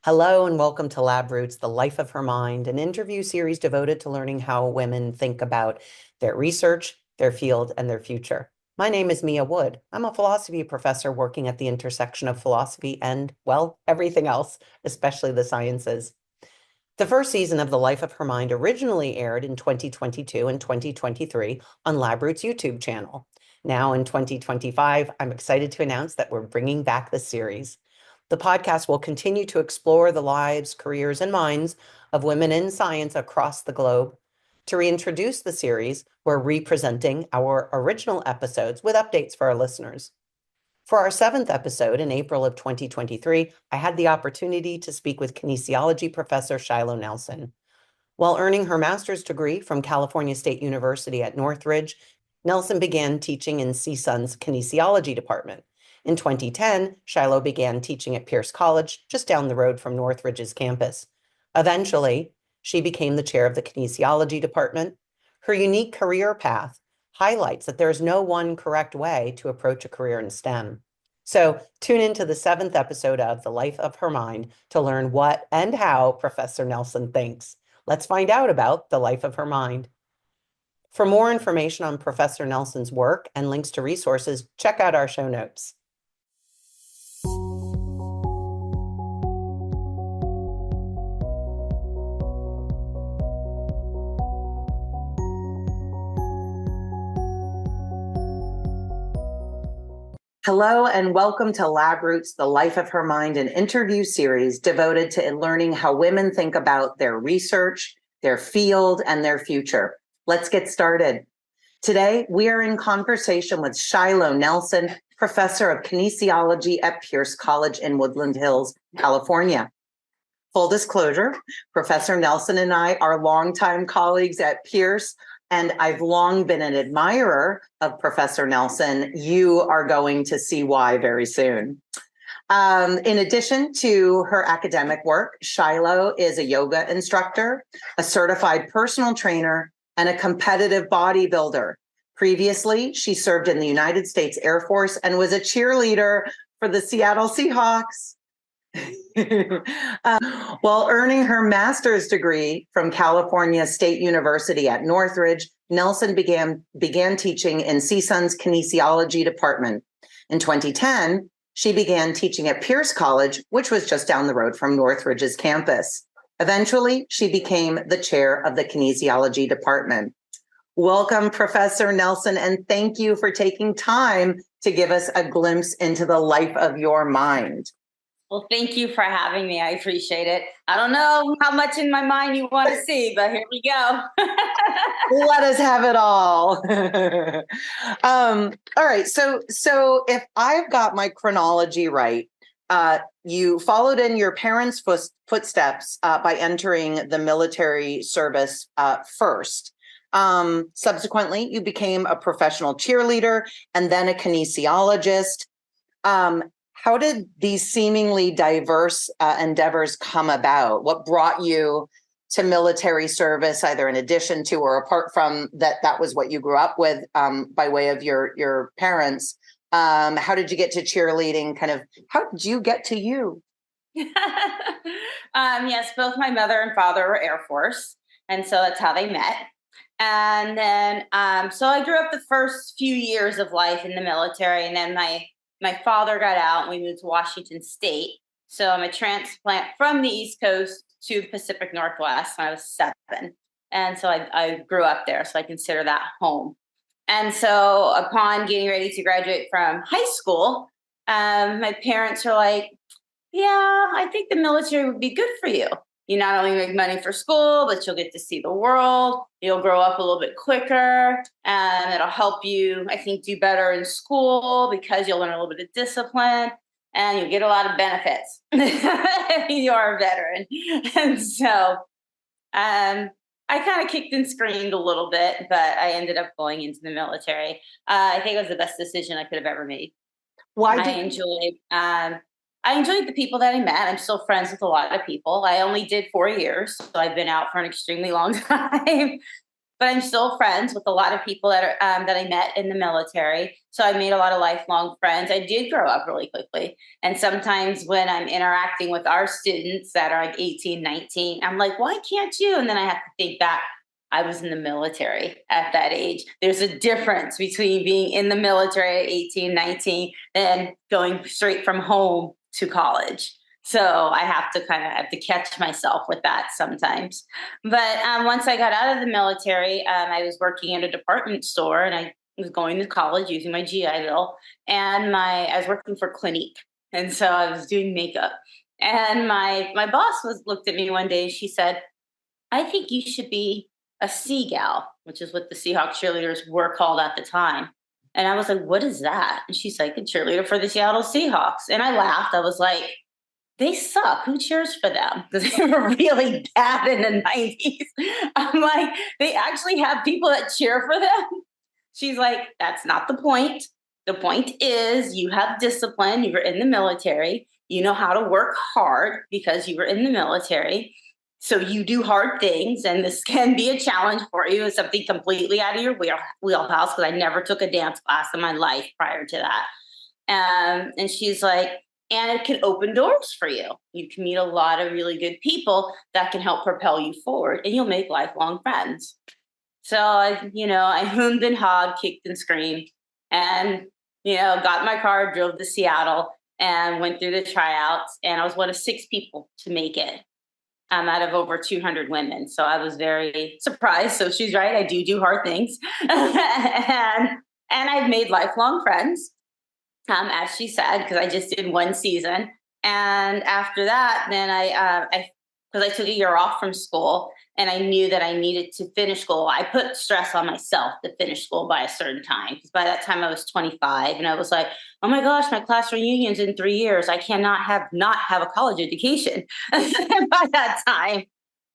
Hello and welcome to Lab Roots, the Life of Her Mind, an interview series devoted to learning how women think about their research, their field, and their future. My name is Mia Wood. I'm a philosophy professor working at the intersection of philosophy and, well, everything else, especially the sciences. The first season of The Life of Her Mind originally aired in 2022 and 2023 on Lab Roots' YouTube channel. Now in 2025, I'm excited to announce that we're bringing back the series. The podcast will continue to explore the lives, careers, and minds of women in science across the globe. To reintroduce the series, we're representing our original episodes with updates for our listeners. For our seventh episode in April of 2023, I had the opportunity to speak with Kinesiology Professor Shilo Nelson. While earning her master's degree from California State University at Northridge, Nelson began teaching in CSUN's Kinesiology department. In 2010, Shilo began teaching at Pierce College, just down the road from Northridge's campus. Eventually, she became the chair of the Kinesiology department. Her unique career path highlights that there's no one correct way to approach a career in STEM. So tune into the seventh episode of The Life of Her Mind to learn what and how Professor Nelson thinks. Let's find out about the life of her mind. For more information on Professor Nelson's work and links to resources, check out our show notes. Hello and welcome to Lab Roots, the Life of Her Mind, an interview series devoted to learning how women think about their research, their field, and their future. Let's get started. Today, we are in conversation with Shilo Nelson, professor of kinesiology at Pierce College in Woodland Hills, California. Full disclosure, Professor Nelson and I are longtime colleagues at Pierce, and I've long been an admirer of Professor Nelson. You are going to see why very soon. In addition to her academic work, Shilo is a yoga instructor, a certified personal trainer, and a competitive bodybuilder. Previously, she served in the United States Air Force and was a cheerleader for the Seattle Seahawks. While earning her master's degree from California State University at Northridge, Nelson began teaching in CSUN's Kinesiology department. In 2010, she began teaching at Pierce College, which was just down the road from Northridge's campus. Eventually, she became the chair of the Kinesiology department. Welcome, Professor Nelson, and thank you for taking time to give us a glimpse into the life of your mind. Well, thank you for having me. I appreciate it. I don't know how much in my mind you want to see, but here we go. Let us have it all. All right. So if I've got my chronology right, you followed in your parents' footsteps by entering the military service first. Subsequently, you became a professional cheerleader and then a kinesiologist. How did these seemingly diverse endeavors come about? What brought you to military service, either in addition to or apart from that was what you grew up with by way of your parents? How did you get to cheerleading? How did you get to you? Yes, both my mother and father were Air Force, and so that's how they met. And then, so I grew up the first few years of life in the military, and then my father got out and we moved to Washington State. So I'm a transplant from the East Coast to the Pacific Northwest when I was 7. And so I grew up there. So I consider that home. And so upon getting ready to graduate from high school, my parents were like, yeah, I think the military would be good for you. You not only make money for school, but you'll get to see the world. You'll grow up a little bit quicker, and it'll help you, I think, do better in school because you'll learn a little bit of discipline and you'll get a lot of benefits if you are a veteran. And so I kind of kicked and screamed a little bit, but I ended up going into the military. I think it was the best decision I could have ever made. I enjoyed the people that I met. I'm still friends with a lot of people. I only did 4 years, so I've been out for an extremely long time. but I'm still friends with a lot of people that are that I met in the military. So I made a lot of lifelong friends. I did grow up really quickly. And sometimes when I'm interacting with our students that are like 18, 19, I'm like, why can't you? And then I have to think back. I was in the military at that age. There's a difference between being in the military at 18, 19, than going straight from home to college. So I have to have to catch myself with that sometimes. But once I got out of the military, I was working at a department store, and I was going to college using my GI Bill, and I was working for Clinique, and so I was doing makeup. And my boss was looked at me one day, and she said, "I think you should be a Sea Gal," which is what the Seahawks cheerleaders were called at the time. And I was like, "What is that?" And she's like, "A cheerleader for the Seattle Seahawks." And I laughed. I was like, they suck. Who cheers for them? Because they were really bad in the 90s. I'm like, they actually have people that cheer for them. She's like, that's not the point. The point is you have discipline. You were in the military. You know how to work hard because you were in the military. So you do hard things, and this can be a challenge for you. It's something completely out of your wheelhouse, because I never took a dance class in my life prior to that. And she's like, and it can open doors for you. You can meet a lot of really good people that can help propel you forward, and you'll make lifelong friends. So I hoomed and hawed, kicked and screamed, and got in my car, drove to Seattle, and went through the tryouts. And I was one of 6 people to make it, out of over 200 women. So I was very surprised. So she's right; I do hard things, and I've made lifelong friends, as she said, because I just did one season. And after that, then because I took a year off from school, and I knew that I needed to finish school. I put stress on myself to finish school by a certain time, because by that time I was 25, and I was like, oh my gosh, my class reunion's in 3 years. I cannot not have a college education by that time.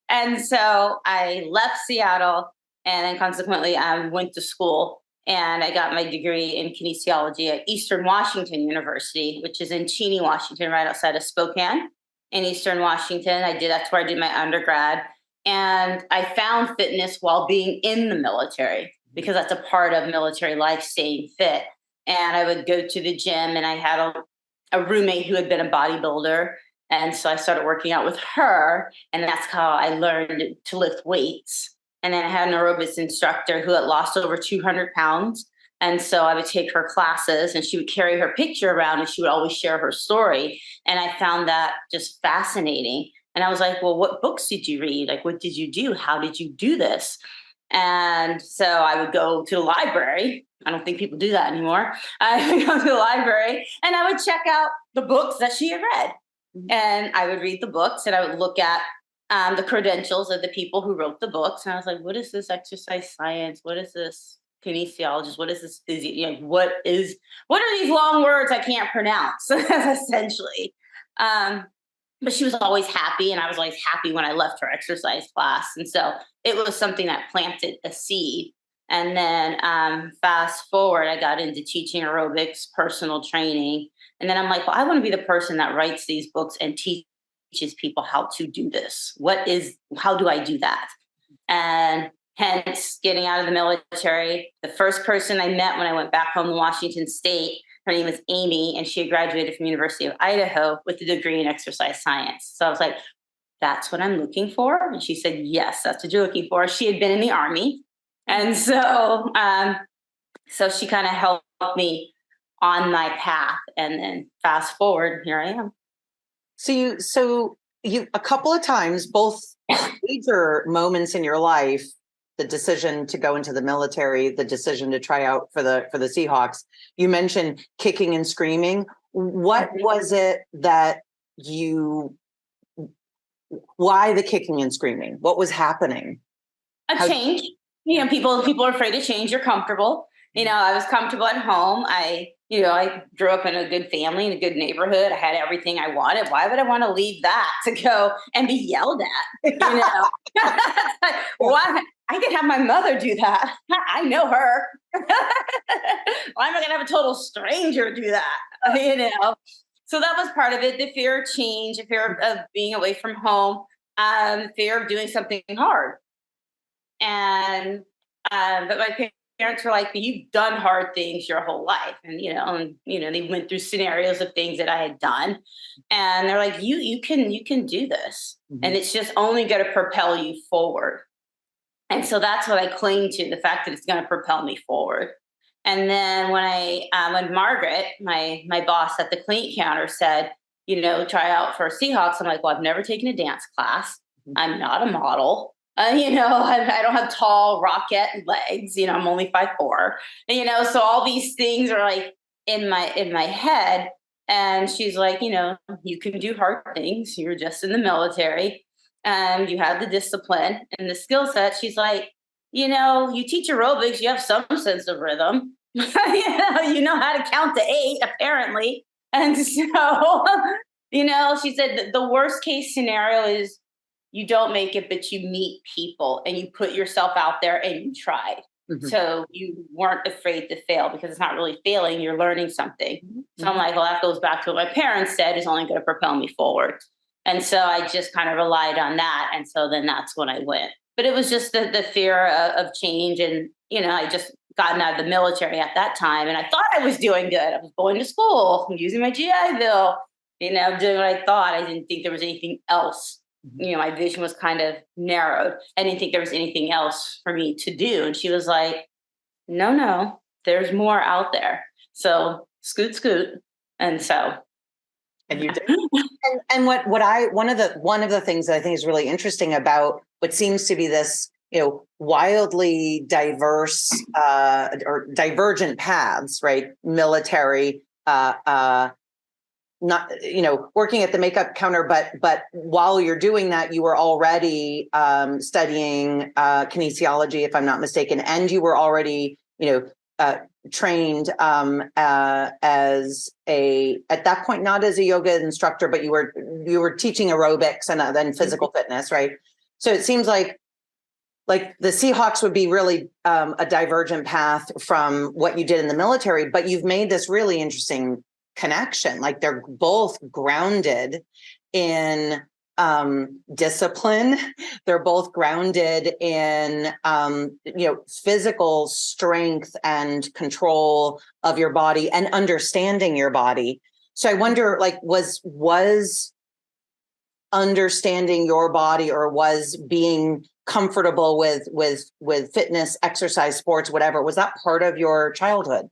And so I left Seattle, and then consequently I went to school, and I got my degree in kinesiology at Eastern Washington University, which is in Cheney, Washington, right outside of Spokane in Eastern Washington. That's where I did my undergrad. And I found fitness while being in the military, because that's a part of military life, staying fit. And I would go to the gym, and I had a roommate who had been a bodybuilder. And so I started working out with her, and that's how I learned to lift weights. And then I had an aerobics instructor who had lost over 200 pounds. And so I would take her classes, and she would carry her picture around, and she would always share her story. And I found that just fascinating. And I was like, well, what books did you read? Like, what did you do? How did you do this? And so I would go to the library. I don't think people do that anymore. I would go to the library, and I would check out the books that she had read. And I would read the books, and I would look at the credentials of the people who wrote the books. And I was like, what is this exercise science? What is this kinesiologist? What is this what are these long words I can't pronounce? Essentially. But she was always happy, and I was always happy when I left her exercise class. And so it was something that planted a seed. And then fast forward, I got into teaching aerobics, personal training. And then I'm like, well, I want to be the person that writes these books and teaches people how to do this. How do I do that? And hence getting out of the military. The first person I met when I went back home to Washington State, her name is Amy, and she had graduated from University of Idaho with a degree in exercise science. So I was like, that's what I'm looking for. And she said, yes, that's what you're looking for. She had been in the Army. And so she kind of helped me on my path. And then fast forward, here I am. So you a couple of times, both major moments in your life, the decision to go into the military, the decision to try out for the Seahawks. You mentioned kicking and screaming. What was it that why the kicking and screaming? What was happening? A change. People are afraid of change. You're comfortable. I was comfortable at home. I grew up in a good family, in a good neighborhood. I had everything I wanted. Why would I want to leave that to go and be yelled at? Why? I could have my mother do that. I know her. Why am I going to have a total stranger do that? So that was part of it. The fear of change, the fear of being away from home, fear of doing something hard. And But my parents were like, you've done hard things your whole life. And, they went through scenarios of things that I had done. And they're like, you can do this. Mhm. And it's just only going to propel you forward. And so that's what I cling to, the fact that it's going to propel me forward. And then when Margaret, my boss at the clean counter said, try out for Seahawks, I'm like, well, I've never taken a dance class. I'm not a model. I don't have tall rocket legs. I'm only 5'4". So all these things are like in my head. And she's like, you can do hard things. You're just in the military. You have the discipline and the skill set. She's like, you teach aerobics. You have some sense of rhythm. You know how to count to 8, apparently. And so, she said the worst case scenario is you don't make it, but you meet people and you put yourself out there and you tried. Mm-hmm. So you weren't afraid to fail, because it's not really failing, you're learning something. Mm-hmm. So I'm like, well, that goes back to what my parents said is only going to propel me forward. And so I just kind of relied on that. And so then that's when I went. But it was just the fear of change. And, I just gotten out of the military at that time. And I thought I was doing good. I was going to school, using my GI Bill, doing what I thought. I didn't think there was anything else. My vision was kind of narrowed. I didn't think there was anything else for me to do. And she was like, no, there's more out there. So scoot. And so. And you did. And one of the things that I think is really interesting about what seems to be this, wildly diverse or divergent paths, right? Military, not, working at the makeup counter, but while you're doing that, you were already studying kinesiology, if I'm not mistaken, and you were already, trained as at that point, not as a yoga instructor, but you were teaching aerobics and then physical fitness, right? So it seems like the Seahawks would be really a divergent path from what you did in the military, but you've made this really interesting connection. Like they're both grounded in discipline. They're both grounded in physical strength and control of your body and understanding your body. So I wonder, was understanding your body, or was being comfortable with fitness, exercise, sports, whatever, was that part of your childhood?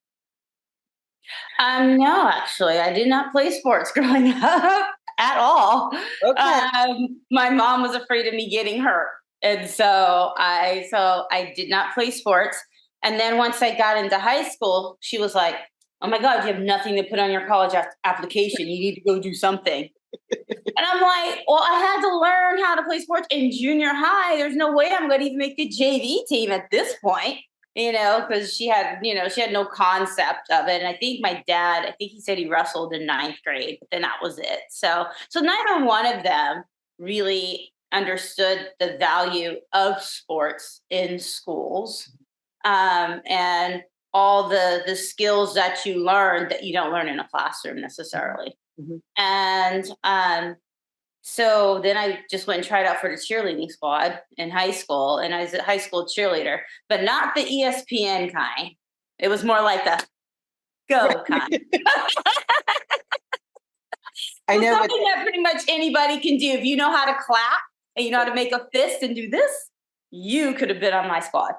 No, actually, I did not play sports growing up at all. Okay. My mom was afraid of me getting hurt, and so I did not play sports. And then once I got into high school, she was like, "Oh my God, you have nothing to put on your college application. You need to go do something." And I'm like, "Well, I had to learn how to play sports in junior high. There's no way I'm going to even make the JV team at this point." Because she had no concept of it. And I think my dad, he said he wrestled in 9th grade, but then that was it. So neither one of them really understood the value of sports in schools, and all the skills that you learn that you don't learn in a classroom necessarily. Mm-hmm. And so then I just went and tried out for the cheerleading squad in high school, and I was a high school cheerleader, but not the ESPN kind. It was more like the go kind. I know something that pretty much anybody can do. If you know how to clap and you know how to make a fist and do this, you could have been on my squad.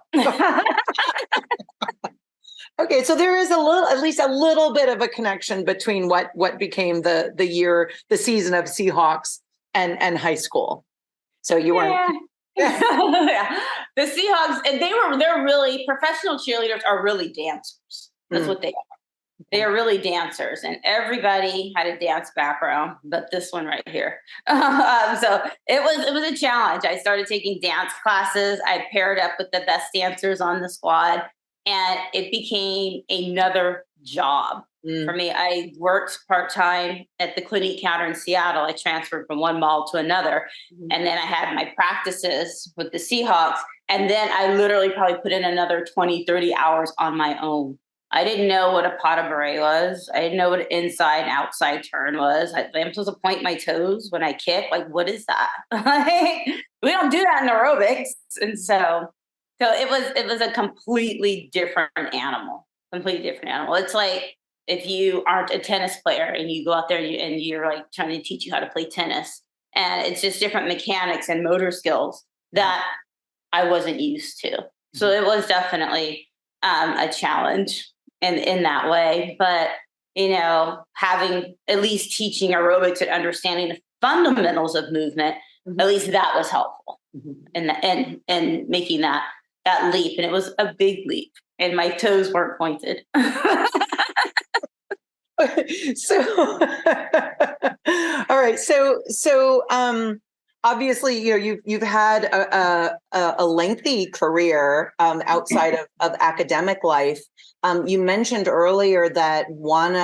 Okay, so there is at least a little bit of a connection between what became the season of Seahawks and high school. So you weren't. Yeah. Yeah. The Seahawks, and they're really, professional cheerleaders are really dancers. That's what they are. They are really dancers, and everybody had a dance background, but this one right here. So it was a challenge. I started taking dance classes. I paired up with the best dancers on the squad, and it became another job. For me. I worked part-time at the clinic counter in Seattle. I transferred from one mall to another. And then I had my practices with the Seahawks. And then I literally probably put in another 20, 30 hours on my own. I didn't know what a pas de bourrée was. I didn't know what an inside and outside turn was. I'm supposed to point my toes when I kick. Like, what is that? We don't do that in aerobics. And so So it was a completely different animal. Completely different animal. It's like if you aren't a tennis player and you go out there and you're like trying to teach you how to play tennis, and it's just different mechanics and motor skills that I wasn't used to. So it was definitely a challenge in that way. But having at least teaching aerobics and understanding the fundamentals of movement, at least that was helpful in making that leap. And it was a big leap, and my toes weren't pointed. So, all right. So, obviously, you've had a lengthy career outside of academic life. You mentioned earlier that one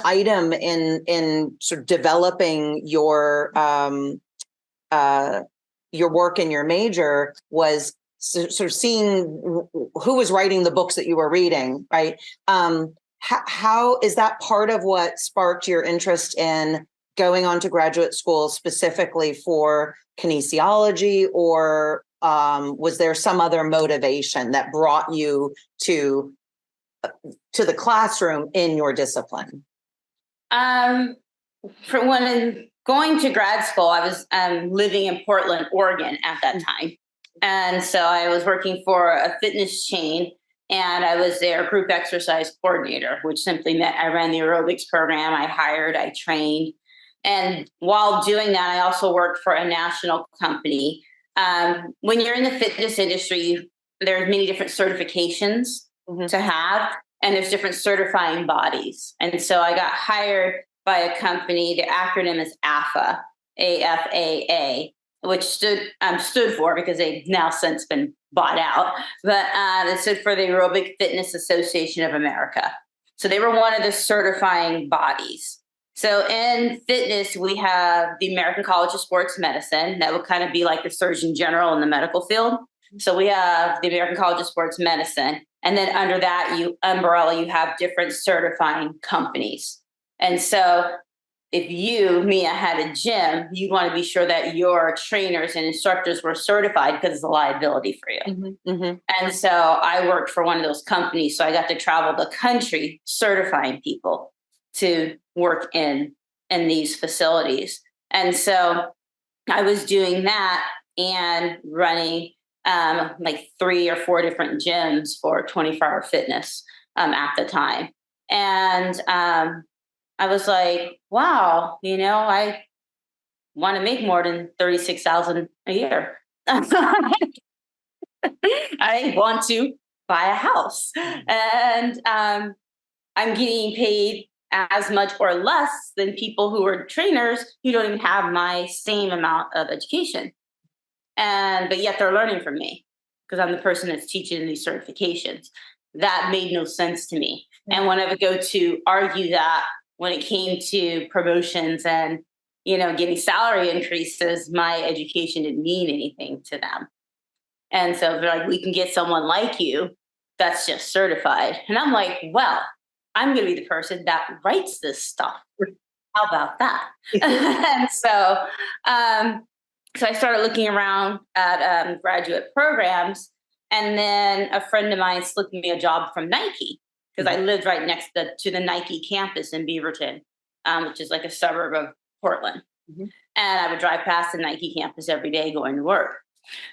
item in sort of developing your work and your major was sort of seeing who was writing the books that you were reading, right? How is that part of what sparked your interest in going on to graduate school specifically for kinesiology, or was there some other motivation that brought you to the classroom in your discipline? For when going to grad school, I was living in Portland, Oregon at that time. And so I was working for a fitness chain, and I was their group exercise coordinator, which simply meant I ran the aerobics program. I hired, I trained. And while doing that, I also worked for a national company. When you're in the fitness industry, there's many different certifications to have, and there's different certifying bodies. And so I got hired by a company. The acronym is AFA, AFAA, which stood for, because they've now since been bought out, but it stood for the Aerobic Fitness Association of America. So they were one of the certifying bodies. So in fitness, we have the American College of Sports Medicine. That would kind of be like the Surgeon General in the medical field. So we have the American College of Sports Medicine. And then under that umbrella, you have different certifying companies. And so if you, Mia, had a gym, you want to be sure that your trainers and instructors were certified, because it's a liability for you. And so I worked for one of those companies. So I got to travel the country certifying people to work in these facilities. And so I was doing that and running like 3 or 4 different gyms for 24-hour fitness at the time. And I was like, wow, I want to make more than $36,000 a year. I want to buy a house, and I'm getting paid as much or less than people who are trainers who don't even have my same amount of education. But yet they're learning from me, because I'm the person that's teaching these certifications. That made no sense to me. And when I would go to argue that, when it came to promotions and, getting salary increases, my education didn't mean anything to them. And so they're like, we can get someone like you that's just certified. And I'm like, well, I'm going to be the person that writes this stuff. How about that? And so I started looking around at graduate programs. And then a friend of mine slipped me a job from Nike, because I lived right next to the Nike campus in Beaverton, which is like a suburb of Portland. And I would drive past the Nike campus every day going to work.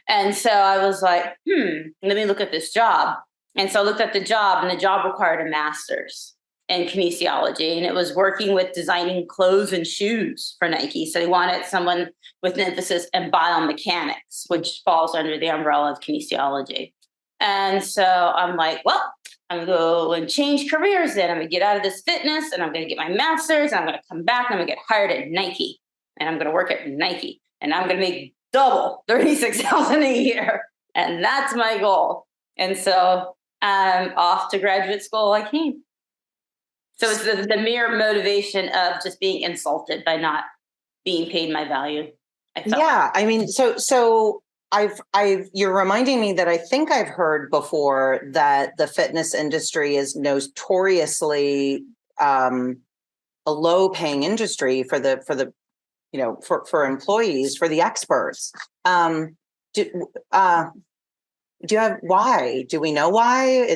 And so I was like, let me look at this job. And so I looked at the job, and the job required a master's in kinesiology. And it was working with designing clothes and shoes for Nike. So they wanted someone with an emphasis in biomechanics, which falls under the umbrella of kinesiology. And so I'm like, well, I'm going to go and change careers then. I'm going to get out of this fitness, and I'm going to get my master's, and I'm going to come back, and I'm going to get hired at Nike, and I'm going to work at Nike, and I'm going to make double $36,000 a year. And that's my goal. And so off to graduate school I came. So it's the mere motivation of just being insulted by not being paid my value. Yeah, I mean, so you're reminding me that I think I've heard before that the fitness industry is notoriously a low-paying industry for the for employees, for the experts. Do, do you have, why? Do we know why?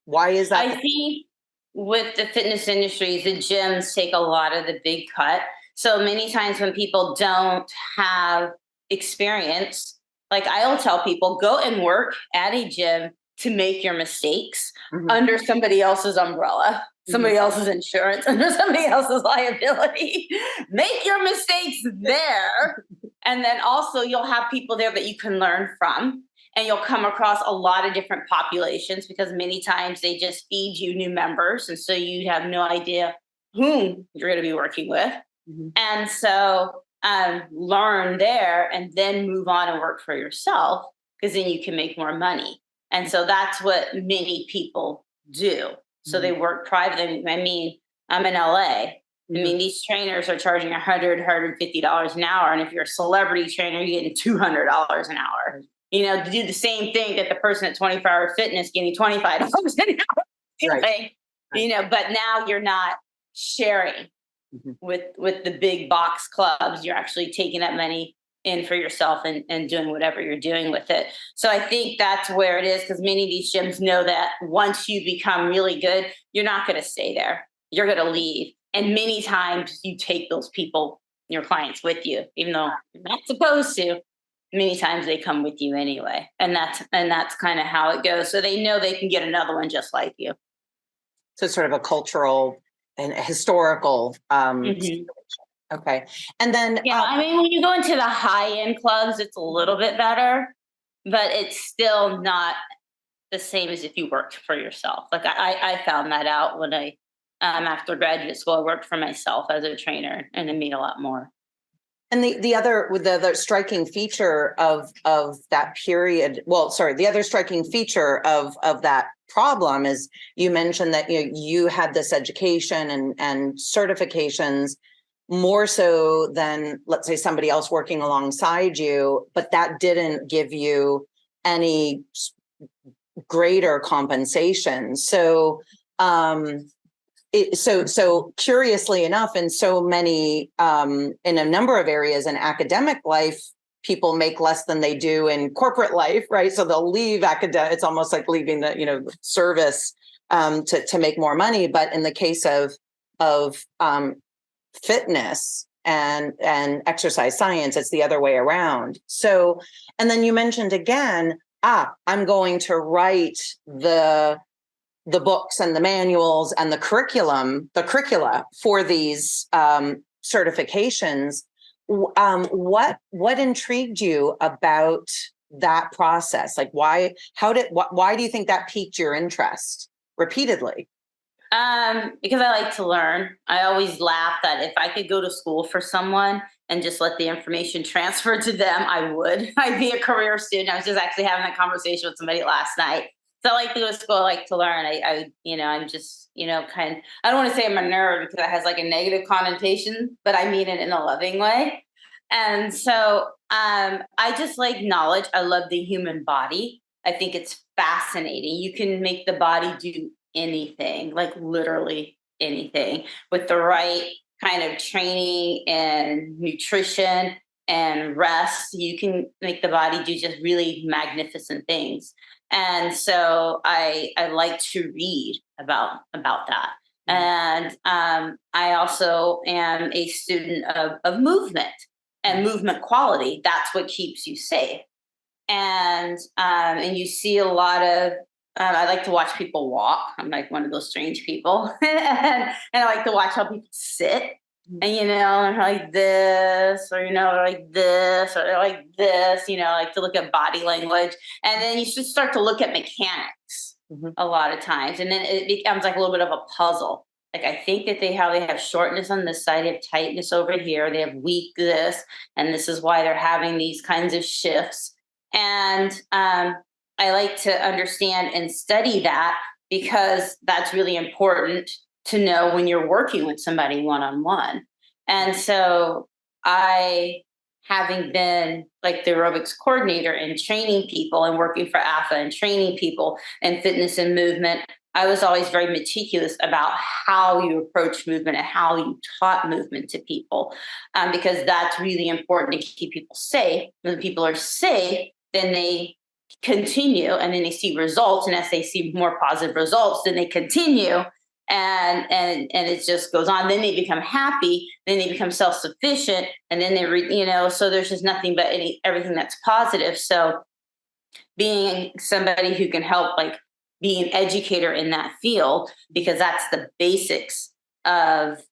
Why is that? I think with the fitness industry, the gyms take a lot of the big cut. So many times when people don't have experience, like I'll tell people, go and work at a gym to make your mistakes under somebody else's umbrella, somebody else's insurance, under somebody else's liability. Make your mistakes there. And then also you'll have people there that you can learn from. And you'll come across a lot of different populations because many times they just feed you new members. And so you have no idea whom you're going to be working with. And so learn there and then move on and work for yourself because then you can make more money. And so that's what many people do. So they work privately. I mean, I'm in LA. I mean, these trainers are charging $100, $150 an hour. And if you're a celebrity trainer, you're getting $200 an hour. To do the same thing that the person at 24-hour fitness getting $25 an hour. Right. But now you're not sharing with the big box clubs. You're actually taking that money in for yourself and doing whatever you're doing with it. So I think that's where it is, because many of these gyms know that once you become really good, you're not going to stay there. You're going to leave. And many times you take those people, your clients, with you, even though you're not supposed to. Many times they come with you anyway. And that's kind of how it goes. So they know they can get another one just like you. So it's sort of a cultural and historical situation. Okay. And then I mean, when you go into the high-end clubs, it's a little bit better, but it's still not the same as if you worked for yourself. Like I found that out when I after graduate school, I worked for myself as a trainer, and it made a lot more. And the other striking feature of that period, the other striking feature of that problem is you mentioned that you had this education and certifications more so than, let's say, somebody else working alongside you, but that didn't give you any greater compensation. So So curiously enough, in so many, in a number of areas in academic life, people make less than they do in corporate life, right? So they'll leave academic. It's almost like leaving the service to make more money. But in the case of fitness and exercise science, it's the other way around. So, and then you mentioned again, I'm going to write the books and the manuals and the curricula for these certifications. What intrigued you about that process? Like, why do you think that piqued your interest repeatedly? Because I like to learn. I always laugh that if I could go to school for someone and just let the information transfer to them, I would. I'd be a career student. I was just actually having that conversation with somebody last night. So I like to go to school. I like to learn. I'm just, I don't want to say I'm a nerd because that has like a negative connotation, but I mean it in a loving way. And so I just like knowledge. I love the human body. I think it's fascinating. You can make the body do anything, like literally anything, with the right kind of training and nutrition and rest. You can make the body do just really magnificent things. And so I like to read about that. And I also am a student of movement and movement quality. That's what keeps you safe. And you see a lot of, I like to watch people walk. I'm like one of those strange people. and I like to watch how people sit. And, they're like this, or, they're like this, or they're like this, I like to look at body language. And then you should start to look at mechanics a lot of times. And then it becomes like a little bit of a puzzle. Like, I think that they have shortness on this side, they have tightness over here, they have weak this, and this is why they're having these kinds of shifts. And I like to understand and study that because that's really important to know when you're working with somebody one-on-one. And so having been like the aerobics coordinator and training people and working for AFA and training people in fitness and movement, I was always very meticulous about how you approach movement and how you taught movement to people, because that's really important to keep people safe. When people are safe, then they continue, and then they see results. And as they see more positive results, then they continue, and it just goes on. Then they become happy, then they become self-sufficient, and then so there's just nothing but everything that's positive. So being somebody who can help, like, be an educator in that field, because that's the basics of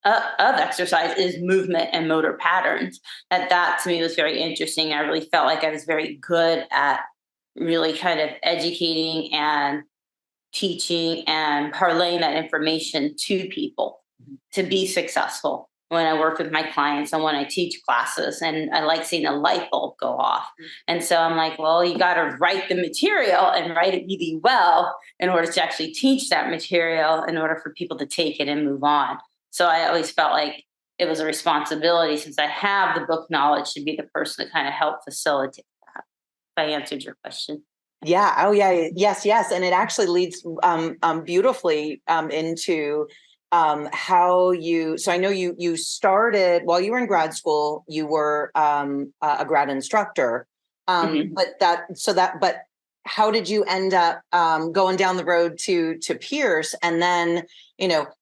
exercise, is movement and motor patterns. That to me was very interesting. I really felt like I was very good at really kind of educating and teaching and parlaying that information to people to be successful when I work with my clients and when I teach classes. And I like seeing a light bulb go off. And so I'm like, well, you got to write the material and write it really well in order to actually teach that material, in order for people to take it and move on. So I always felt like it was a responsibility, since I have the book knowledge, to be the person to kind of help facilitate that. If I answered your question. Yeah. Oh, yeah. Yes. Yes. And it actually leads beautifully into how you. So I know you started while you were in grad school. You were a grad instructor, but how did you end up going down the road to Pierce, and then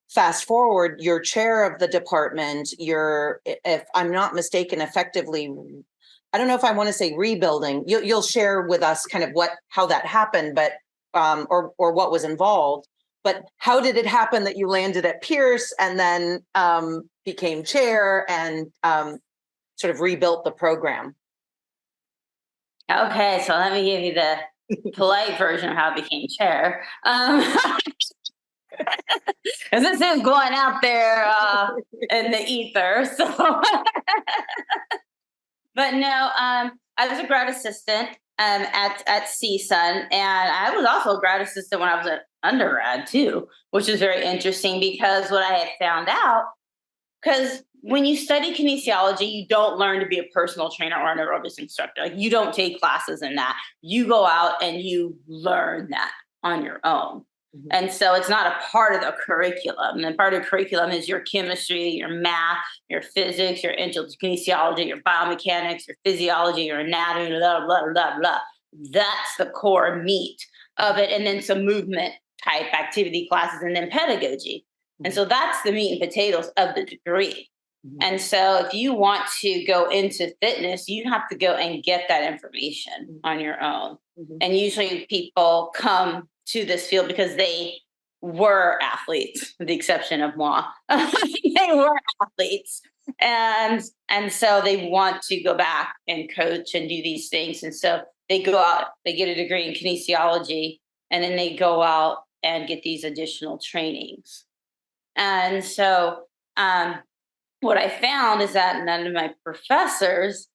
fast forward, you're chair of the department. You're, if I'm not mistaken, effectively, I don't know if I want to say rebuilding. You'll share with us kind of how that happened, but or what was involved. But how did it happen that you landed at Pierce and then became chair and sort of rebuilt the program? Okay, so let me give you the polite version of how I became chair. Because this is going out there in the ether. So, but no, I was a grad assistant at CSUN, and I was also a grad assistant when I was an undergrad too, which is very interesting, because what I had found out, because when you study kinesiology, you don't learn to be a personal trainer or an aerobics instructor. Like, you don't take classes in that. You go out and you learn that on your own. Mm-hmm. And so it's not a part of the curriculum. And part of the curriculum is your chemistry, your math, your physics, your kinesiology, your biomechanics, your physiology, your anatomy, blah, blah, blah, blah. That's the core meat of it. And then some movement type activity classes, and then pedagogy. Mm-hmm. And so that's the meat and potatoes of the degree. Mm-hmm. And so if you want to go into fitness, you have to go and get that information on your own. Mm-hmm. And usually people come to this field because they were athletes, with the exception of moi. They were athletes. And so they want to go back and coach and do these things. And so they go out, they get a degree in kinesiology, and then they go out and get these additional trainings. And so what I found is that none of my professors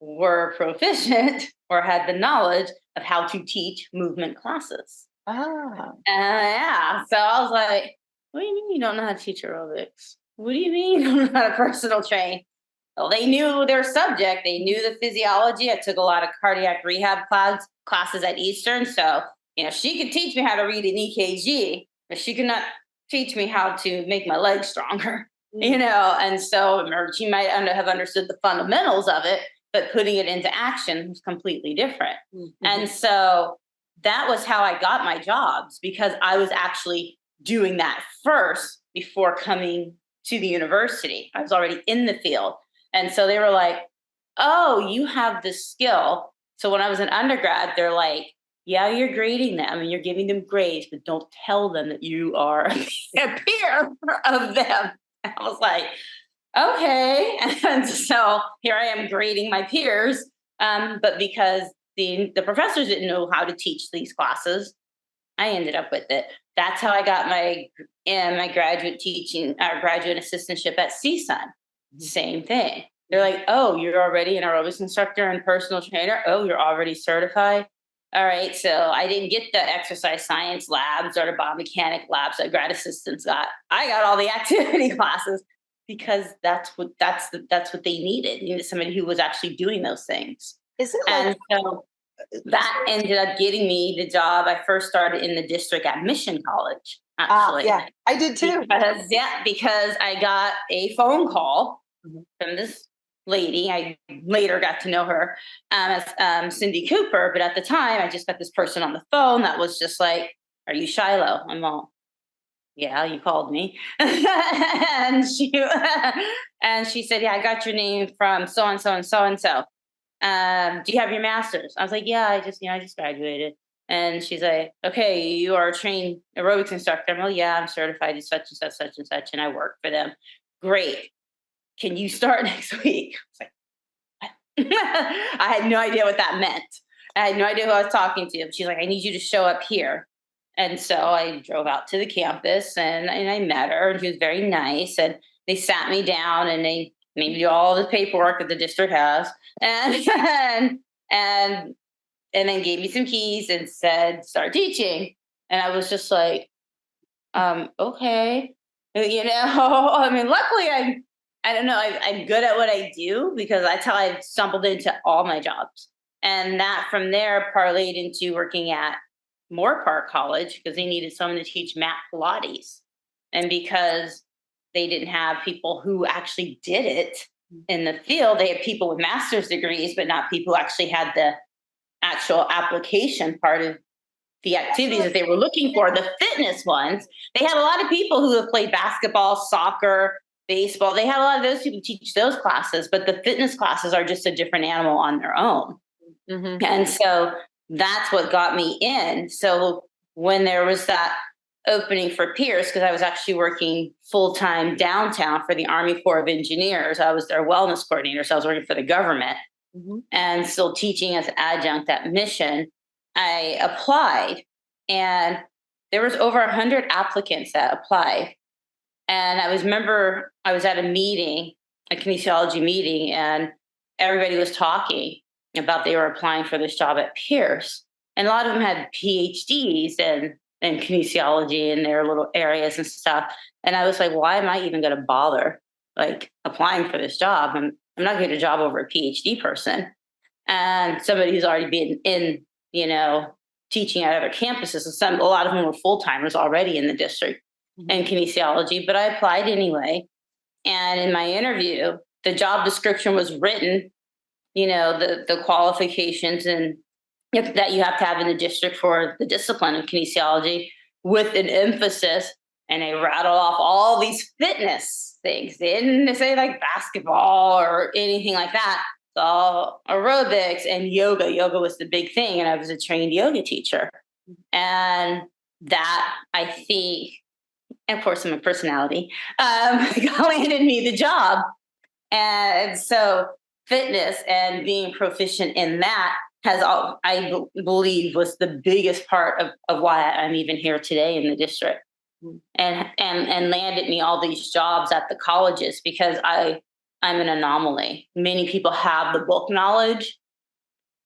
were proficient or had the knowledge of how to teach movement classes. Yeah. So I was like, what do you mean you don't know how to teach aerobics? What do you mean you don't know how to personal train? Well, they knew their subject. They knew the physiology. I took a lot of cardiac rehab classes at Eastern. So, she could teach me how to read an EKG, but she could not teach me how to make my legs stronger, and so she might have understood the fundamentals of it, but putting it into action was completely different. Mm-hmm. And so that was how I got my jobs, because I was actually doing that first before coming to the university. I was already in the field. And so they were like, oh, you have this skill. So when I was an undergrad, they're like, yeah, you're grading them and you're giving them grades, but don't tell them that you are a peer of them. And I was like, okay. And so here I am grading my peers. But because the professors didn't know how to teach these classes, I ended up with it. That's how I got my graduate teaching or graduate assistantship at CSUN. Same thing. They're like, oh, you're already an aerobics instructor and personal trainer. Oh, you're already certified. All right. So I didn't get the exercise science labs or the biomechanic labs that grad assistants got. I got all the activity classes, because that's what they needed. You needed somebody who was actually doing those things. Is it like, that ended up getting me the job. I first started in the district at Mission College, actually. Yeah, I did too. Because I got a phone call from this lady. I later got to know her as Cindy Cooper, but at the time, I just got this person on the phone that was just like, "Are you Shilo?" I'm all, "Yeah, you called me," and she said, "Yeah, I got your name from so and so and so and so. Do you have your master's?" I was like, "Yeah, I just graduated." And she's like, "Okay, you are a trained aerobics instructor." I'm like, "Yeah, I'm certified in such and such, such and such, and I work for them." "Great. Can you start next week?" I was like, I had no idea what that meant. I had no idea who I was talking to. She's like, "I need you to show up here." And so I drove out to the campus and I met her, and she was very nice. And they sat me down and they made me do all the paperwork that the district has. And and and then gave me some keys and said, "Start teaching." And I was just like, okay. I mean, luckily I don't know, I'm good at what I do because that's how I stumbled into all my jobs. And that from there parlayed into working at Moore Park College because they needed someone to teach mat Pilates. And because they didn't have people who actually did it in the field, they had people with master's degrees, but not people who actually had the actual application part of the activities that they were looking for, the fitness ones. They had a lot of people who have played basketball, soccer, baseball. They had a lot of those people teach those classes, but the fitness classes are just a different animal on their own. Mm-hmm. And so that's what got me in. So when there was that opening for Pierce, because I was actually working full-time downtown for the Army Corps of Engineers, I was their wellness coordinator. So I was working for the government and still teaching as adjunct at Mission. I applied, and there was over 100 applicants that applied. And remember I was at a meeting, a kinesiology meeting, and everybody was talking about they were applying for this job at Pierce. And a lot of them had PhDs in kinesiology in their little areas and stuff. And I was like, why am I even going to bother like applying for this job? I'm not going to get a job over a PhD person. And somebody who's already been in, teaching at other campuses. And a lot of them were full-timers already in the district in kinesiology, but I applied anyway. And in my interview, the job description was written, the qualifications and that you have to have in the district for the discipline of kinesiology with an emphasis. And they rattle off all these fitness things. They didn't say like basketball or anything like that. It's all aerobics and yoga. Yoga was the big thing. And I was a trained yoga teacher. And that, I think, and of course, I'm a personality, landed me the job. And so fitness and being proficient in that I believe, was the biggest part of why I'm even here today in the district, and landed me all these jobs at the colleges because I'm an anomaly. Many people have the book knowledge,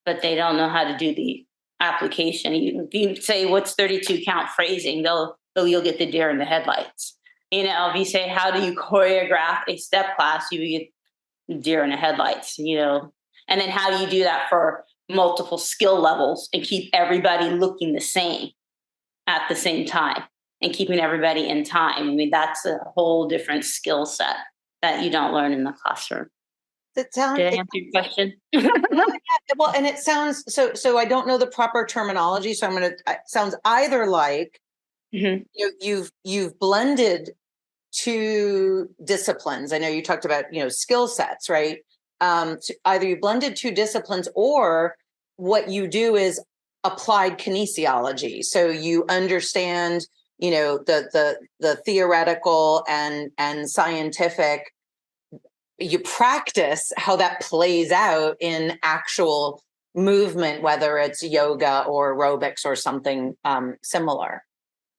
but they don't know how to do the application. If you say what's 32 count phrasing, you'll get the deer in the headlights. If you say how do you choreograph a step class, you get deer in the headlights. And then how do you do that for multiple skill levels and keep everybody looking the same at the same time and keeping everybody in time? I mean, that's a whole different skill set that you don't learn in the classroom. Did I answer your question? Well, and it sounds so I don't know the proper terminology, so it sounds either like you've blended two disciplines. I know you talked about skill sets, right? So either you blended two disciplines, or what you do is applied kinesiology. So you understand, the theoretical and scientific. You practice how that plays out in actual movement, whether it's yoga or aerobics or something similar.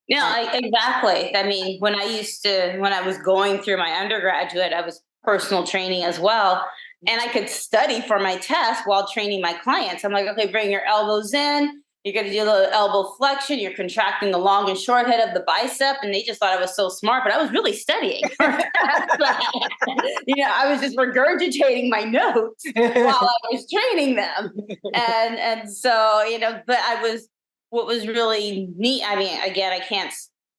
Yeah, exactly. I mean, when I was going through my undergraduate, I was personal training as well. And I could study for my test while training my clients. I'm like, okay, bring your elbows in, you're going to do a little elbow flexion. You're contracting the long and short head of the bicep. And they just thought I was so smart, but I was really studying. I was just regurgitating my notes while I was training them. And so, but what was really neat. I mean, again, I can't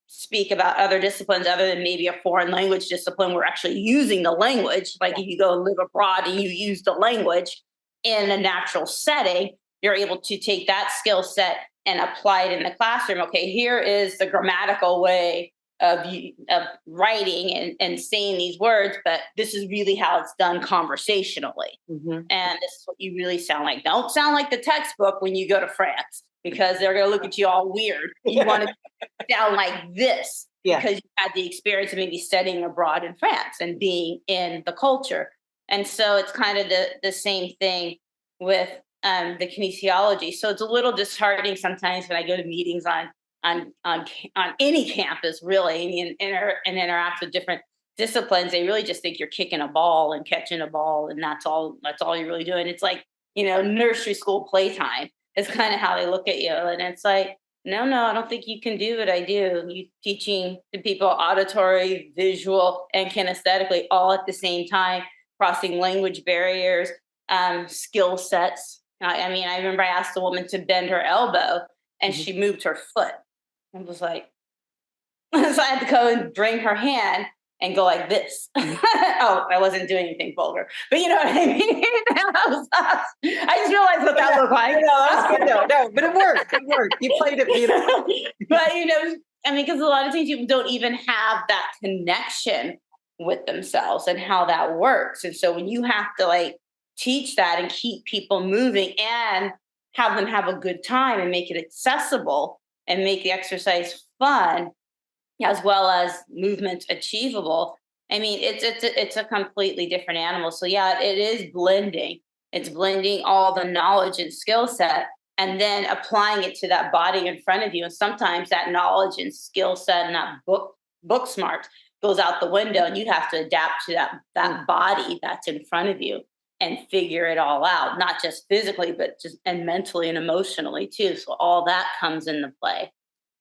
speak about other disciplines other than maybe a foreign language discipline. We're actually using the language. Like if you go live abroad and you use the language in a natural setting, you're able to take that skill set and apply it in the classroom. Okay, here is the grammatical way of writing and saying these words, but this is really how it's done conversationally. Mm-hmm. And this is what you really sound like. Don't sound like the textbook when you go to France, because they're going to look at you all weird. You want to sound like this because you had the experience of maybe studying abroad in France and being in the culture. And so it's kind of the same thing with the kinesiology. So it's a little disheartening sometimes when I go to meetings on any campus, really, and interact with different disciplines. They really just think you're kicking a ball and catching a ball, and that's all you're really doing. It's like, nursery school playtime is kind of how they look at you. And it's like, no, I don't think you can do what I do. You teaching the people auditory, visual, and kinesthetically all at the same time, crossing language barriers, skill sets. I mean, I remember I asked a woman to bend her elbow and she moved her foot. I was like, so I had to go and bring her hand and go like this. Oh, I wasn't doing anything vulgar, but you know what I mean? I just realized what that looked like. No, but it worked. You played it beautifully. But, I mean, because a lot of times people don't even have that connection with themselves and how that works. And so when you have to teach that and keep people moving and have them have a good time and make it accessible and make the exercise fun, as well as movement achievable. I mean, it's a completely different animal. So yeah, it is blending. It's blending all the knowledge and skill set and then applying it to that body in front of you. And sometimes that knowledge and skill set and that book smart goes out the window, and you have to adapt to that body that's in front of you and figure it all out, not just physically, but just and mentally and emotionally too. So all that comes into play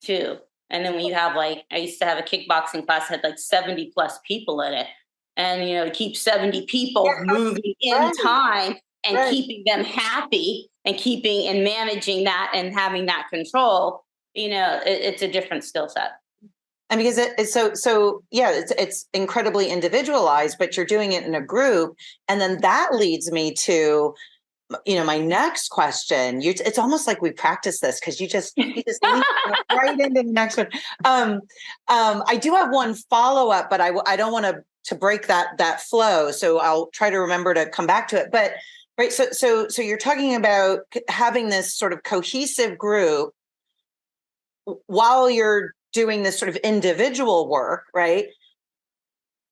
too. And then when you have I used to have a kickboxing class that had 70 plus people in it. And, to keep 70 people moving in time and keeping them happy and keeping and managing that and having that control, it's a different skill set. And because it's incredibly individualized, but you're doing it in a group. And then that leads me to my next question. It's almost like we practice this because you just lead right into the next one. I do have one follow-up, but I don't want to break that flow. So I'll try to remember to come back to it. But right, so you're talking about having this sort of cohesive group while you're doing this sort of individual work, right?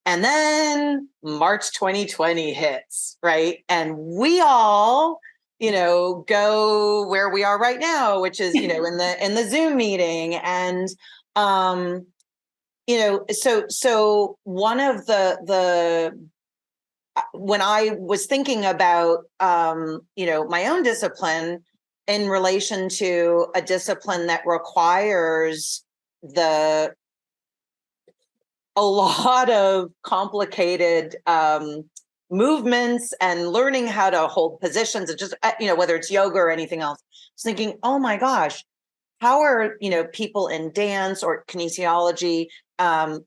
And then March 2020 hits, right? And we all, go where we are right now, which is, in the Zoom meeting. And, so one of when I was thinking about, my own discipline in relation to a discipline that requires a lot of complicated movements and learning how to hold positions and just, whether it's yoga or anything else. I was thinking, oh my gosh, how are, people in dance or kinesiology, how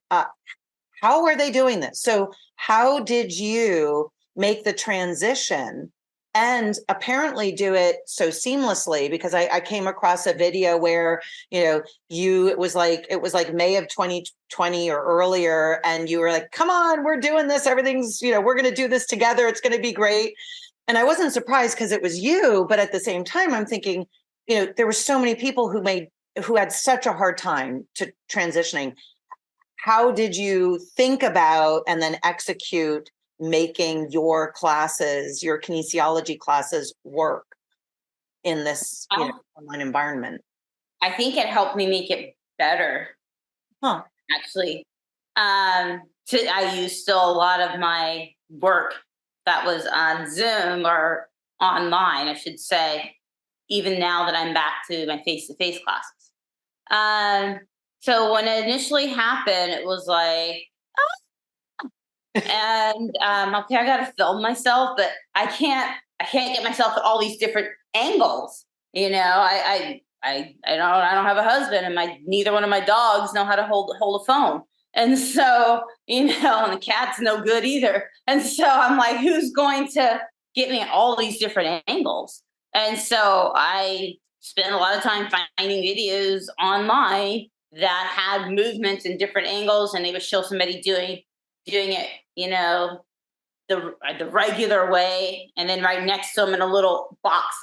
are they doing this? So how did you make the transition and apparently do it so seamlessly? Because I came across a video where, it was like May of 2020 or earlier. And you were like, come on, we're doing this. Everything's, we're going to do this together. It's going to be great. And I wasn't surprised because it was you. But at the same time, I'm thinking, there were so many people who had such a hard time to transitioning. How did you think about and then execute making your classes, your kinesiology classes, work in this online environment? I think it helped me make it better. Actually, I used still a lot of my work that was on Zoom or online, I should say. even now that I'm back to my face-to-face classes. So when it initially happened, it was like, and okay, I gotta film myself, but I can't get myself to all these different angles. I don't have a husband, and neither one of my dogs know how to hold a phone. And so, and the cat's no good either. And so I'm like, who's going to get me all these different angles? And so I spent a lot of time finding videos online that had movements in different angles, and they would show somebody doing it, the regular way, and then right next to them in a little box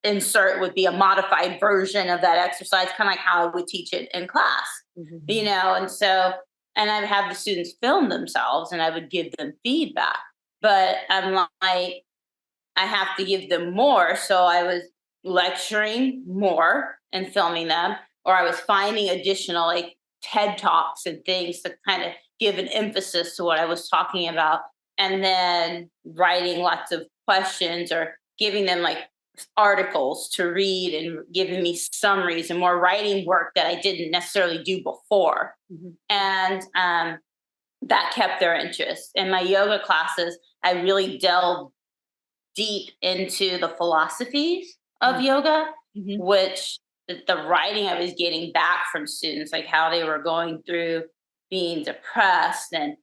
insert would be a modified version of that exercise, kind of like how I would teach it in class. And so, and I would have the students film themselves, and I would give them feedback. But I'm like, I have to give them more, so I was lecturing more and filming them, or I was finding additional like TED Talks and things to kind of give an emphasis to what I was talking about, and then writing lots of questions or giving them like articles to read and giving me summaries and more writing work that I didn't necessarily do before. And that kept their interest. In my yoga classes, I really delved deep into the philosophies of yoga, which the writing I was getting back from students, like how they were going through being depressed and,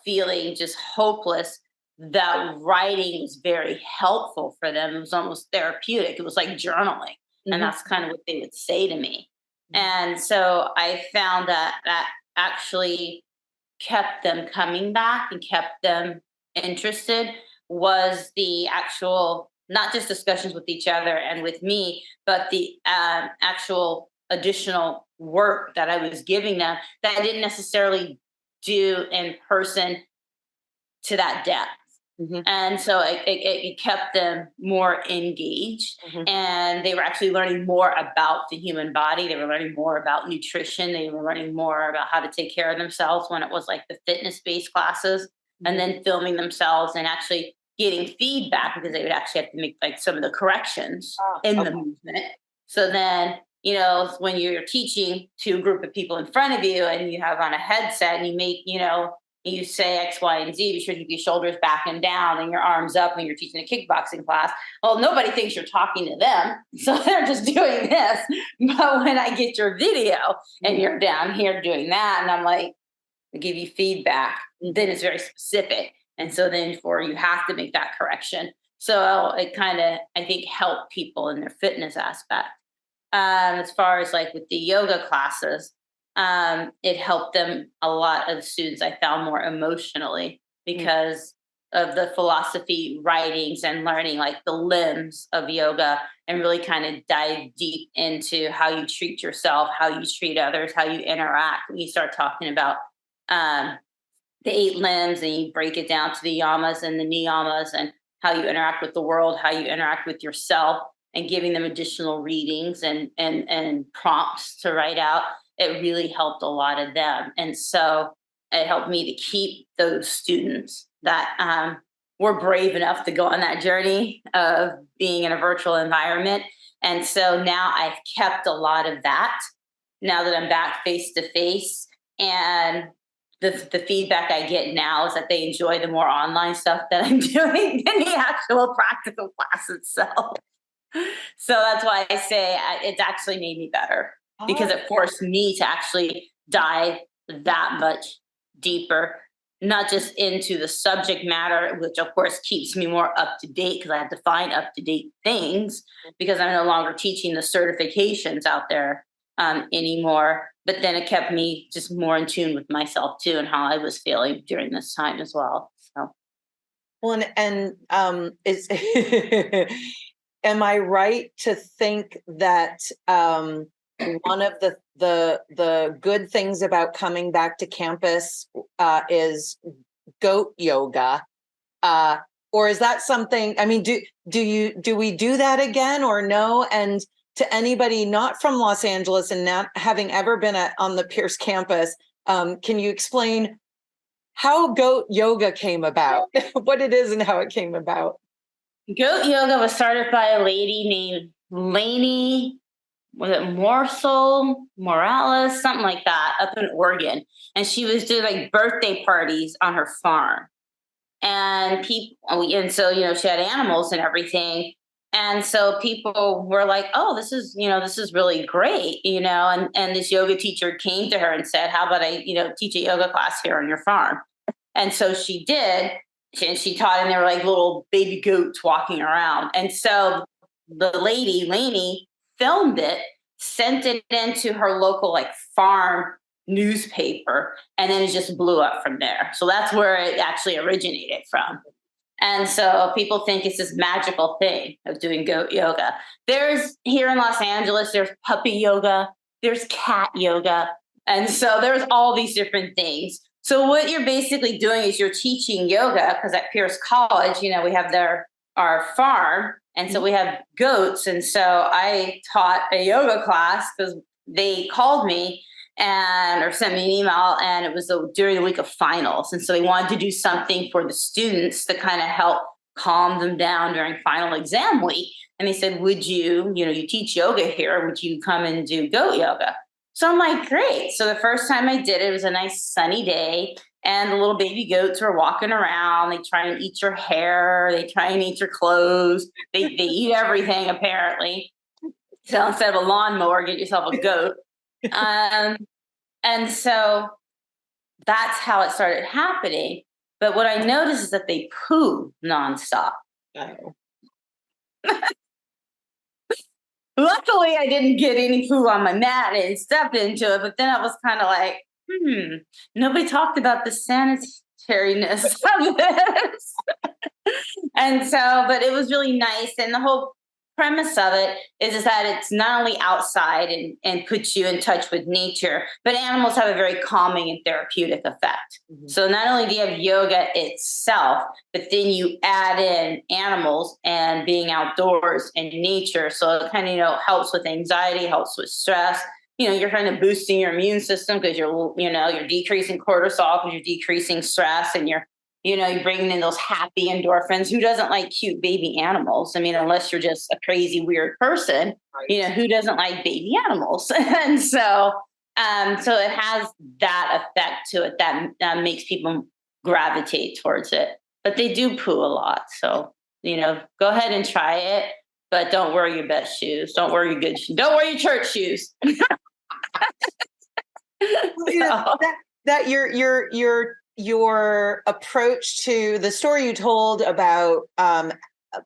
feeling just hopeless. That writing was very helpful for them. It was almost therapeutic. It was like journaling. And that's kind of what they would say to me. And so I found that actually kept them coming back and kept them interested was the actual, not just discussions with each other and with me, but the actual additional work that I was giving them that I didn't necessarily do in person to that depth. And so it kept them more engaged, and they were actually learning more about the human body. They were learning more about nutrition. They were learning more about how to take care of themselves when it was like the fitness-based classes, and then filming themselves and actually getting feedback, because they would actually have to make like some of the corrections in the movement. So then, when you're teaching to a group of people in front of you and you have on a headset and you make, you say X, Y, and Z, be sure to keep your shoulders back and down and your arms up when you're teaching a kickboxing class. Well, nobody thinks you're talking to them, so they're just doing this. But when I get your video and you're down here doing that, and I'm like, I give you feedback, then it's very specific. And so then you have to make that correction. So it kind of, I think, helped people in their fitness aspect. As far as like with the yoga classes, it helped them, a lot of students I found, more emotionally because of the philosophy writings and learning like the limbs of yoga, and really kind of dive deep into how you treat yourself, how you treat others, how you interact. When you start talking about the 8 limbs, and you break it down to the yamas and the niyamas, and how you interact with the world, how you interact with yourself, and giving them additional readings and prompts to write out, it really helped a lot of them. And so it helped me to keep those students that were brave enough to go on that journey of being in a virtual environment. And so now I've kept a lot of that now that I'm back face to face. And the feedback I get now is that they enjoy the more online stuff that I'm doing than the actual practical class itself. So that's why I say it's actually made me better, because it forced me to actually dive that much deeper, not just into the subject matter, which of course keeps me more up to date because I have to find up to date things, because I'm no longer teaching the certifications out there anymore. But then it kept me just more in tune with myself too, and how I was feeling during this time as well. So, well, and is am I right to think that one of the good things about coming back to campus is goat yoga? Or is that something, I mean, do we do that again or no? And to anybody not from Los Angeles and not having ever been on the Pierce campus, can you explain how goat yoga came about, what it is and how it came about? goat yoga was started by a lady named Lainey, was it Morsel, Morales, something like that, up in Oregon. And she was doing like birthday parties on her farm. And people, and so, she had animals and everything. And so people were like, oh, this is really great, and this yoga teacher came to her and said, how about I, teach a yoga class here on your farm? And so she did. And she taught, and there were like little baby goats walking around. And so the lady, Lainey, filmed it, sent it into her local like farm newspaper, and then it just blew up from there. So that's where it actually originated from. And so people think it's this magical thing of doing goat yoga. There's here in Los Angeles, there's puppy yoga, there's cat yoga. And so there's all these different things. So what you're basically doing is you're teaching yoga, because at Pierce College, we have our farm. And so we have goats. And so I taught a yoga class because they called me or sent me an email, and it was during the week of finals. And so they wanted to do something for the students to kind of help calm them down during final exam week. And they said, would you, you teach yoga here, would you come and do goat yoga? So I'm like, great. So the first time I did it, it was a nice sunny day, and the little baby goats were walking around. They try and eat your hair. They try and eat your clothes. They eat everything, apparently. So instead of a lawnmower, get yourself a goat. And so that's how it started happening. But what I noticed is that they poo nonstop. Oh. Luckily, I didn't get any poo on my mat and step into it. But then I was kind of like, nobody talked about the sanitariness of this. And so, but it was really nice. And the whole premise of it is that it's not only outside and puts you in touch with nature, but animals have a very calming and therapeutic effect. Mm-hmm. So not only do you have yoga itself, but then you add in animals and being outdoors and nature. So it kind of, helps with anxiety, helps with stress. You're kind of boosting your immune system because you're decreasing cortisol because you're decreasing stress, and you're bringing in those happy endorphins. Who doesn't like cute baby animals? I mean, unless you're just a crazy, weird person, right. Who doesn't like baby animals? And so it has that effect to it that makes people gravitate towards it. But they do poo a lot. So, go ahead and try it, but don't wear your best shoes. Don't wear your good shoes. Don't wear your church shoes. That your approach to the story you told about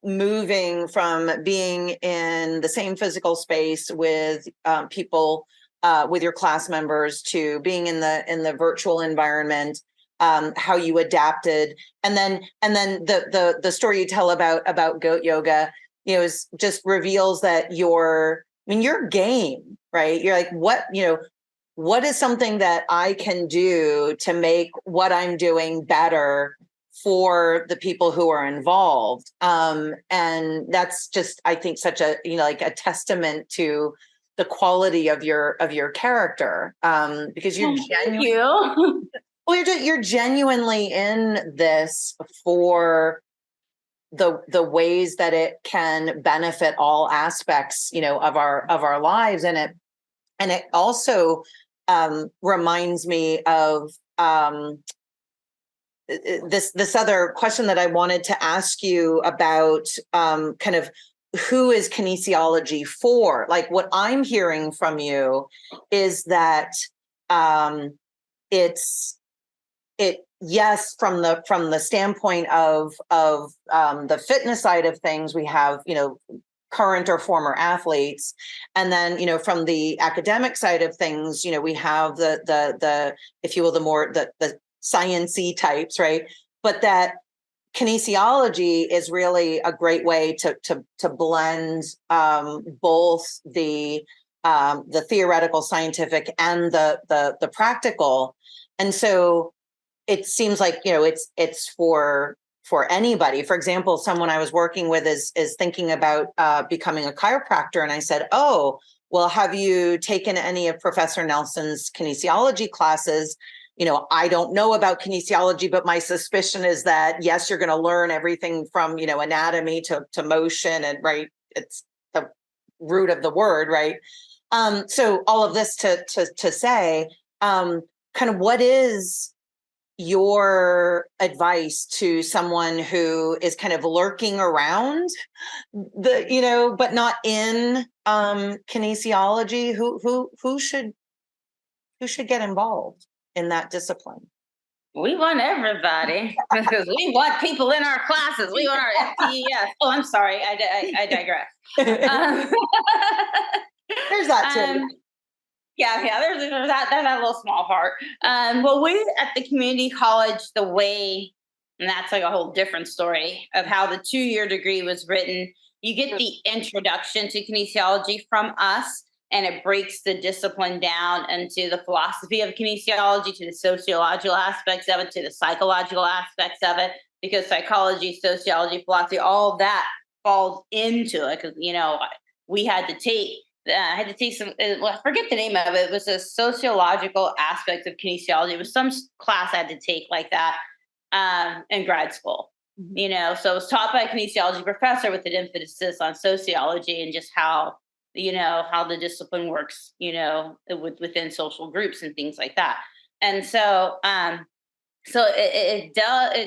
moving from being in the same physical space with people, with your class members, to being in the virtual environment, how you adapted, and then the story you tell about goat yoga, just reveals that you're game, right? You're like, what is something that I can do to make what I'm doing better for the people who are involved? And that's just, I think, such a, like a testament to the quality of your character, because you're you're genuinely in this for the ways that it can benefit all aspects, of our lives. And it also reminds me of this other question that I wanted to ask you about, kind of who is kinesiology for? Like, what I'm hearing from you is that yes, from the standpoint of the fitness side of things, we have current or former athletes, and then from the academic side of things, we have the if you will, the more the science-y types, right? But that kinesiology is really a great way to blend both the theoretical, scientific, and the practical. And so it seems like it's for anybody. For example, someone I was working with is thinking about becoming a chiropractor, and I said, "Oh, well, have you taken any of Professor Nelson's kinesiology classes?" I don't know about kinesiology, but my suspicion is that yes, you're going to learn everything from anatomy to motion, and right, it's root of the word, right? So all of this to say, kind of what is your advice to someone who is kind of lurking around but not in kinesiology, who should get involved in that discipline? We want everybody because we want people in our classes. We want our FTES. Oh, I'm sorry. I digress. Um, There's that too. Yeah, there's that little small part. Well, we at the community college, the way, and that's like a whole different story of how the 2-year degree was written. You get the introduction to kinesiology from us, and it breaks the discipline down into the philosophy of kinesiology, to the sociological aspects of it, to the psychological aspects of it, because psychology, sociology, philosophy, all that falls into it. Because we had to take I had to take some, well, I forget the name of it. It was a sociological aspect of kinesiology. It was some class I had to take like that in grad school. So it was taught by a kinesiology professor with an emphasis on sociology and just how the discipline works, within social groups and things like that. And so, it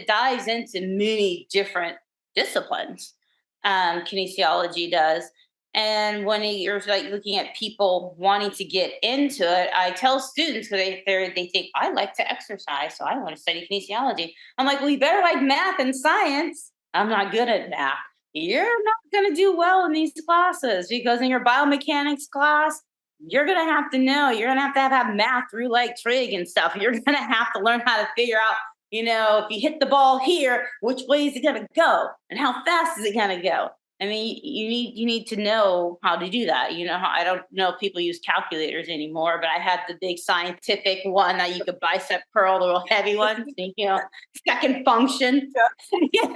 dives into many different disciplines. Kinesiology does. And when you're like looking at people wanting to get into it, I tell students, because they think I like to exercise, so I want to study kinesiology. I'm like, well, you better like math and science. I'm not good at math. You're not going to do well in these classes, because in your biomechanics class, you're going to have to know. You're going to have math through like trig and stuff. You're going to have to learn how to figure out, if you hit the ball here, which way is it going to go, and how fast is it going to go? I mean, you need to know how to do that. I don't know if people use calculators anymore, but I had the big scientific one that you could bicep curl, the real heavy one. Second function. You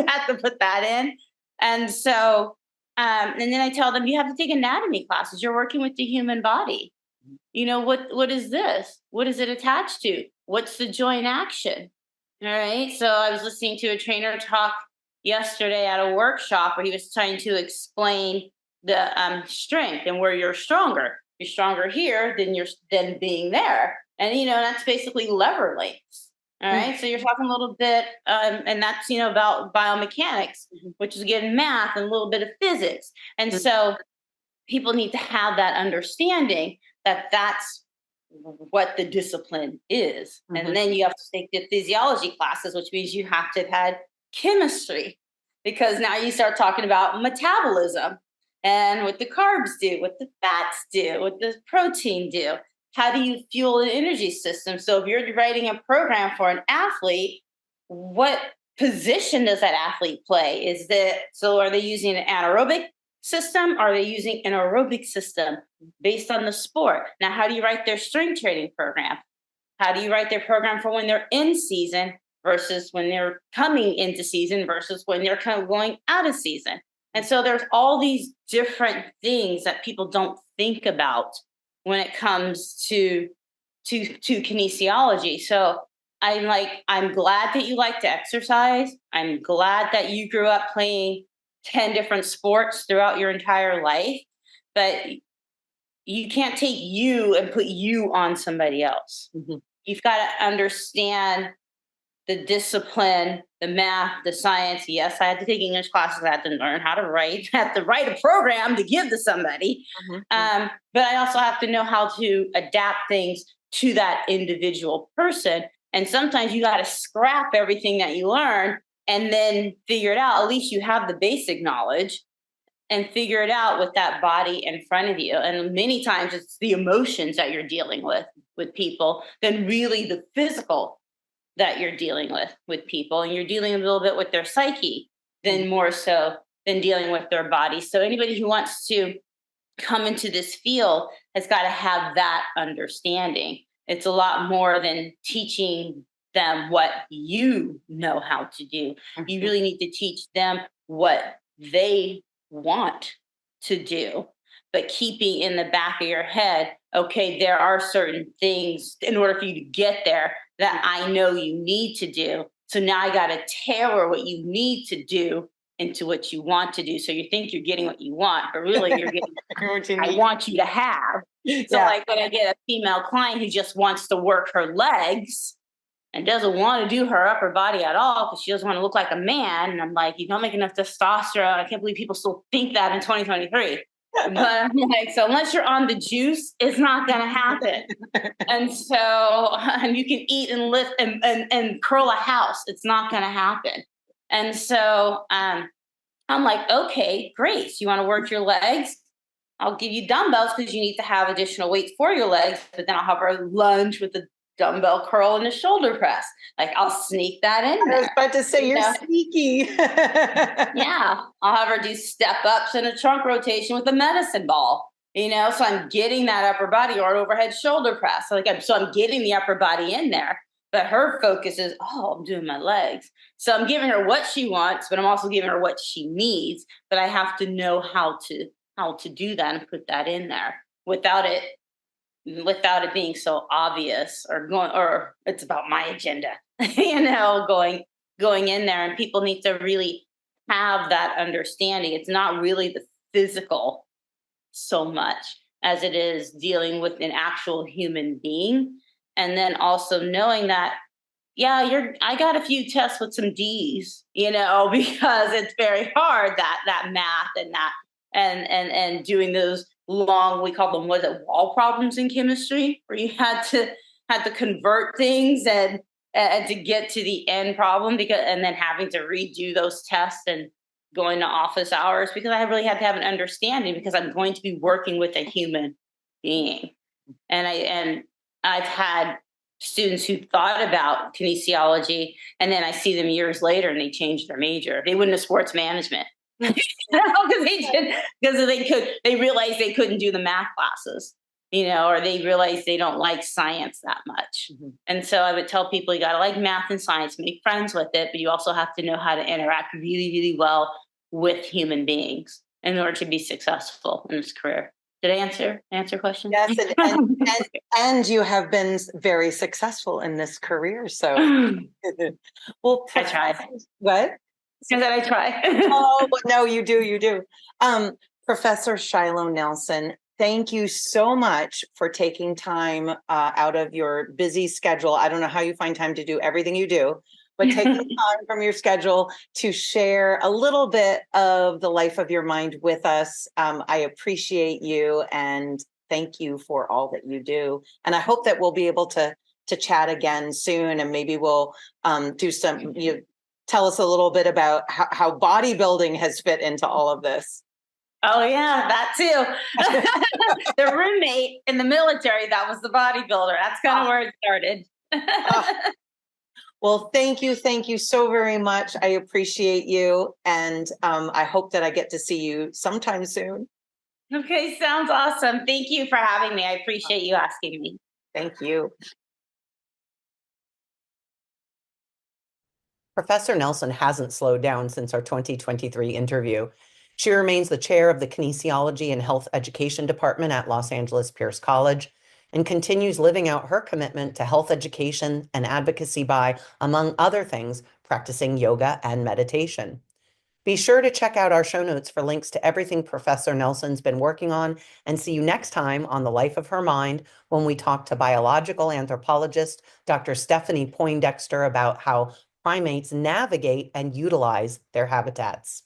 have to put that in. And so, and then I tell them you have to take anatomy classes. You're working with the human body. What is this? What is it attached to? What's the joint action? All right. So I was listening to a trainer talk yesterday at a workshop where he was trying to explain the strength and where you're stronger. You're stronger here than being there, and that's basically lever lengths. All right, so you're talking a little bit, and that's about biomechanics, which is again math and a little bit of physics, and so people need to have that understanding that that's what the discipline is. And then you have to take the physiology classes, which means you have to have had chemistry, because now you start talking about metabolism and what the carbs do, what the fats do, what the protein do. How do you fuel an energy system? So if you're writing a program for an athlete, what position does that athlete play? Are they using an anaerobic system? Are they using an aerobic system based on the sport? Now, how do you write their strength training program? How do you write their program for when they're in season versus when they're coming into season versus when they're kind of going out of season? And so there's all these different things that people don't think about when it comes to kinesiology. So I'm glad that you like to exercise. I'm glad that you grew up playing 10 different sports throughout your entire life, but you can't take you and put you on somebody else. You've got to understand the discipline, the math, the science. Yes, I had to take English classes. I had to learn how to write. I had to write a program to give to somebody. But I also have to know how to adapt things to that individual person. And sometimes you got to scrap everything that you learn and then figure it out. At least you have the basic knowledge and figure it out with that body in front of you. And many times it's the emotions that you're dealing with people than really the physical that you're dealing with people. And you're dealing a little bit with their psyche than more so than dealing with their body. So anybody who wants to come into this field has got to have that understanding. It's a lot more than teaching them what you know how to do. You really need to teach them what they want to do, but keeping in the back of your head, okay, there are certain things in order for you to get there that I know you need to do. So now I got to tailor what you need to do into what you want to do. So you think you're getting what you want, but really you're getting What you I need. want you to have. So Yeah. like when I get a female client who just wants to work her legs and doesn't want to do her upper body at all because she doesn't want to look like a man, and I'm like, you don't make enough testosterone. I can't believe people still think that in 2023. But I'm like, so unless you're on the juice, it's not going to happen. And so, and you can eat and lift and curl a house. It's not going to happen. And so I'm like, okay, great. So you want to work your legs? I'll give you dumbbells because you need to have additional weights for your legs, but then I'll have her lunge with the dumbbell curl and a shoulder press. Like I'll sneak that in I was there. about to say, you're sneaky. Yeah. I'll have her do step ups and a trunk rotation with a medicine ball. So I'm getting that upper body or an overhead shoulder press. So I'm getting the upper body in there, but her focus is, oh, I'm doing my legs. So I'm giving her what she wants, but I'm also giving her what she needs. But I have to know how to do that and put that in there without it being so obvious or it's about my agenda, going in there. And people need to really have that understanding. It's not really the physical so much as it is dealing with an actual human being. And then also knowing that, yeah, I got a few tests with some D's, because it's very hard, that math and that and doing those long, we call them, wall problems in chemistry, where you had to convert things and to get to the end problem, and then having to redo those tests and going to office hours, because I really had to have an understanding, because I'm going to be working with a human being. And I've had students who thought about kinesiology, and then I see them years later and they changed their major. They went into sports management. Because they realized they couldn't do the math classes, or they realized they don't like science that much. Mm-hmm. And so I would tell people, you got to like math and science, make friends with it, but you also have to know how to interact really, really well with human beings in order to be successful in this career. Did I answer questions? Yes, and you have been very successful in this career. So, well, I tried. What? So that I try. Oh, no, you do. Professor Shilo Nelson, thank you so much for taking time out of your busy schedule. I don't know how you find time to do everything you do, but taking time from your schedule to share a little bit of the life of your mind with us. I appreciate you and thank you for all that you do. And I hope that we'll be able to chat again soon, and maybe we'll do some, tell us a little bit about how bodybuilding has fit into all of this. Oh, yeah, that too. The roommate in the military, that was the bodybuilder. That's kind of where it started. Well, thank you so very much. I appreciate you. And I hope that I get to see you sometime soon. Okay, sounds awesome. Thank you for having me. I appreciate you asking me. Thank you. Professor Nelson hasn't slowed down since our 2023 interview. She remains the chair of the Kinesiology and Health Education Department at Los Angeles Pierce College and continues living out her commitment to health education and advocacy by, among other things, practicing yoga and meditation. Be sure to check out our show notes for links to everything Professor Nelson's been working on, and see you next time on The Life of Her Mind when we talk to biological anthropologist Dr. Stephanie Poindexter about how primates navigate and utilize their habitats.